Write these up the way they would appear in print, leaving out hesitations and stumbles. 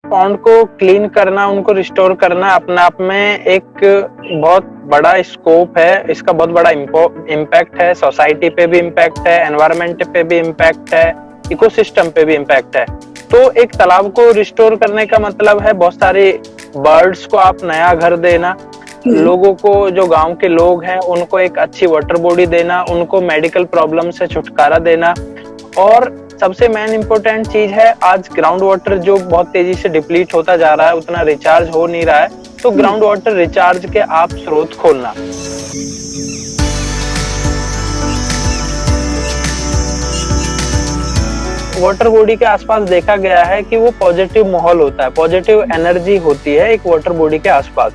Pond को clean करना, उनको रिस्टोर करना अपने आप में एक बहुत बड़ा स्कोप है। इसका बहुत बड़ा इम्पैक्ट है, सोसाइटी पे भी इम्पैक्ट है, एनवायरनमेंट पे भी इम्पैक्ट है, इकोसिस्टम पे भी इम्पैक्ट है। तो एक तालाब को रिस्टोर करने का मतलब है बहुत सारे बर्ड्स को आप नया घर देना, लोगों को, जो गांव के लोग हैं उनको एक अच्छी वाटर बॉडी देना, उनको मेडिकल प्रॉब्लम से छुटकारा देना। और सबसे मेन इम्पोर्टेंट चीज है, आज ग्राउंड वाटर जो बहुत तेजी से डिप्लीट होता जा रहा है, उतना रिचार्ज हो नहीं रहा है, तो ग्राउंड वाटर रिचार्ज के आप स्रोत खोलना। वाटर बॉडी के आसपास देखा गया है कि वो पॉजिटिव माहौल होता है, पॉजिटिव एनर्जी होती है एक वाटर बॉडी के आसपास।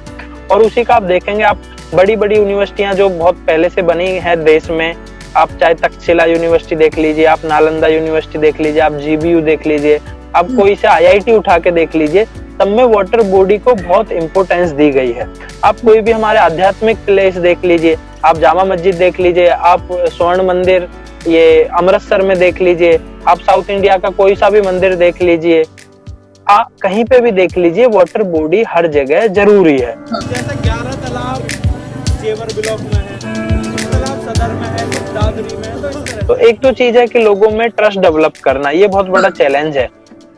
और उसी का आप देखेंगे, आप बड़ी बड़ी यूनिवर्सिटियां जो बहुत पहले से बनी है देश में, आप चाहे तक्षशिला यूनिवर्सिटी देख लीजिए, आप नालंदा यूनिवर्सिटी देख लीजिए, आप जीबीयू देख लीजिए, आप कोई से आईआईटी उठा के देख लीजिए, सब में वाटर बॉडी को बहुत इंपोर्टेंस दी गई है। आप कोई भी हमारे आध्यात्मिक प्लेस देख लीजिए, आप जामा मस्जिद देख लीजिए, आप स्वर्ण मंदिर ये अमृतसर में देख लीजिए, आप साउथ इंडिया का कोई सा भी मंदिर देख लीजिए, आप कहीं पे भी देख लीजिए, वाटर बॉडी हर जगह जरूरी है। जैसे 11 तालाब जेवर ब्लॉक में है, तालाब सदर में है, दादरी में है, तो एक तो चीज है कि लोगों में ट्रस्ट डेवलप करना, ये बहुत बड़ा चैलेंज है।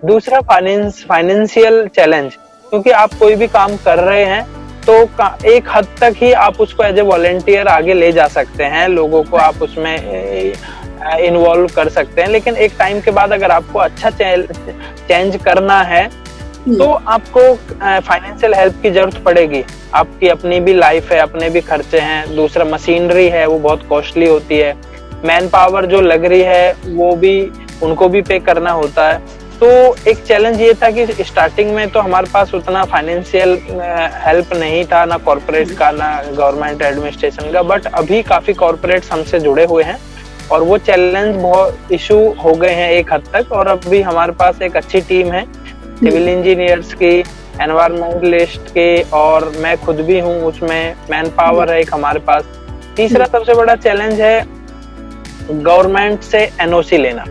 दूसरा फाइनेंशियल चैलेंज, क्योंकि आप कोई भी काम कर रहे हैं तो एक हद तक ही आप उसको एज ए वॉलेंटियर आगे ले जा सकते हैं, लोगों को आप उसमें इन्वॉल्व कर सकते हैं, लेकिन एक टाइम के बाद अगर आपको अच्छा चेंज करना है तो आपको फाइनेंशियल हेल्प की जरूरत पड़ेगी। आपकी अपनी भी लाइफ है, अपने भी खर्चे हैं, दूसरा मशीनरी है वो बहुत कॉस्टली होती है, मैन पावर जो लग रही है वो भी उनको भी पे करना होता है। तो एक चैलेंज ये था कि स्टार्टिंग में तो हमारे पास उतना फाइनेंशियल हेल्प नहीं था, ना कॉर्पोरेट का ना गवर्नमेंट एडमिनिस्ट्रेशन का, बट अभी काफी कॉर्पोरेट्स हमसे जुड़े हुए हैं और वो चैलेंज बहुत इशू हो गए हैं एक हद तक। और अभी हमारे पास एक अच्छी टीम है सिविल इंजीनियर्स की, एनवायरमेंटलिस्ट के, और मैं खुद भी हूँ उसमें, मैन पावर है एक हमारे पास। तीसरा सबसे बड़ा चैलेंज है गवर्नमेंट से एनओसी लेना,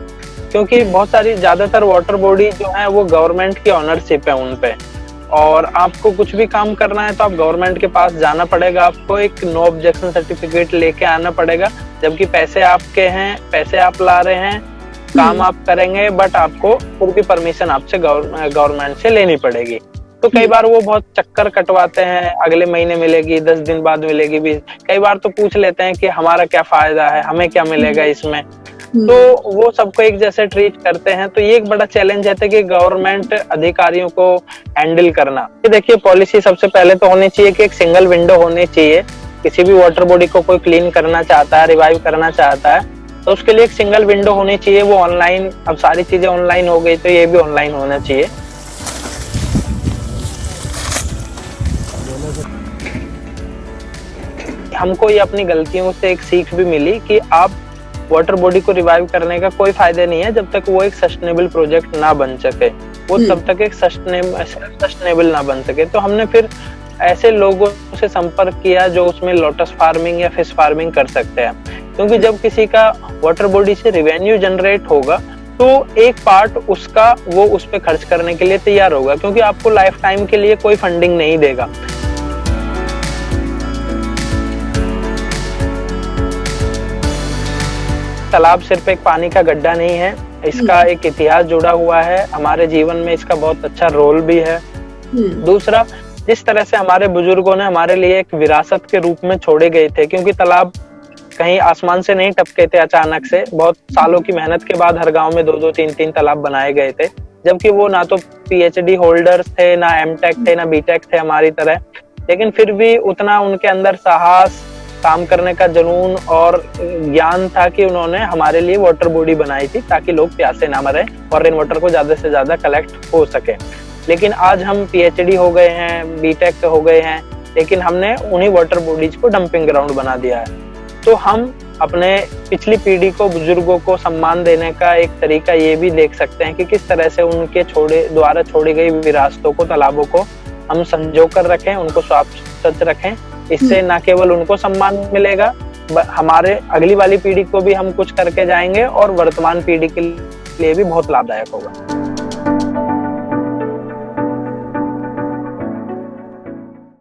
क्योंकि बहुत सारी ज्यादातर वाटर बॉडी जो है वो गवर्नमेंट की ऑनरशिप है उन पे, और आपको कुछ भी काम करना है तो आप गवर्नमेंट के पास जाना पड़ेगा, आपको एक नो ऑब्जेक्शन सर्टिफिकेट लेके आना पड़ेगा, जबकि पैसे आपके हैं, पैसे आप ला रहे हैं, काम आप करेंगे, बट आपको फिर भी परमिशन आपसे गवर्नमेंट से लेनी पड़ेगी। तो कई बार वो बहुत चक्कर कटवाते हैं, अगले महीने मिलेगी, 10 दिन बाद मिलेगी भी, कई बार तो पूछ लेते हैं कि हमारा क्या फायदा है, हमें क्या मिलेगा इसमें, तो वो सबको एक जैसे ट्रीट करते हैं। तो ये एक बड़ा चैलेंज है कि गवर्नमेंट अधिकारियों को हैंडल करना। देखिए, पॉलिसी सबसे पहले तो होनी चाहिए कि एक सिंगल विंडो होनी चाहिए। किसी भी वाटर बॉडी को कोई क्लीन करना चाहता है, रिवाइव करना चाहता है, तो उसके लिए एक सिंगल विंडो होनी चाहिए। वो ऑनलाइन, अब सारी चीजें ऑनलाइन हो गई तो ये भी ऑनलाइन होना चाहिए। हमको ये अपनी गलतियों से एक सीख भी मिली कि आप वाटर बॉडी को रिवाइव करने का कोई फायदा नहीं है जब तक वो एक सस्टेनेबल प्रोजेक्ट ना बन सके, वो तब तक एक सस्टेनेबल ना बन सके। तो हमने फिर ऐसे लोगों से संपर्क किया जो उसमें लोटस फार्मिंग या फिश फार्मिंग कर सकते हैं, क्योंकि जब किसी का वाटर बॉडी से रेवेन्यू जनरेट होगा तो एक पार्ट उसका वो उस पर खर्च करने के लिए तैयार होगा, क्योंकि आपको लाइफ टाइम के लिए कोई फंडिंग नहीं देगा। तालाब सिर्फ एक पानी का गड्ढा नहीं है, इसका एक इतिहास जुड़ा हुआ है, हमारे जीवन में इसका बहुत अच्छा रोल भी है। दूसरा, जिस तरह से हमारे बुजुर्गों ने हमारे लिए एक विरासत के रूप में छोड़े गए थे, क्योंकि तालाब कहीं आसमान से नहीं टपके थे अचानक से, बहुत सालों की मेहनत के बाद हर गांव में 2-2, 3-3 तालाब बनाए गए थे, जबकि वो ना तो पीएचडी होल्डर्स थे, ना एमटेक थे, ना बीटेक थे हमारी तरह, लेकिन फिर भी उतना उनके अंदर साहस, काम करने का जुनून और ज्ञान था कि उन्होंने हमारे लिए वाटर बॉडी बनाई थी ताकि लोग प्यासे ना मरे और रेन वाटर को ज्यादा से ज्यादा कलेक्ट हो सके। लेकिन आज हम पीएचडी हो गए हैं, बीटेक हो गए हैं, लेकिन हमने उन्हीं वाटर बॉडीज को डंपिंग ग्राउंड बना दिया है। तो हम अपने पिछली पीढ़ी को, बुजुर्गों को सम्मान देने का एक तरीका ये भी देख सकते हैं कि किस तरह से उनके द्वारा छोड़ी गई विरासतों को, तालाबों को हम संजो कर रखें, उनको साफ स्वच्छ रखें। इससे न केवल उनको सम्मान मिलेगा, हमारे अगली वाली पीढ़ी को भी हम कुछ करके जाएंगे और वर्तमान पीढ़ी के लिए भी बहुत लाभदायक होगा।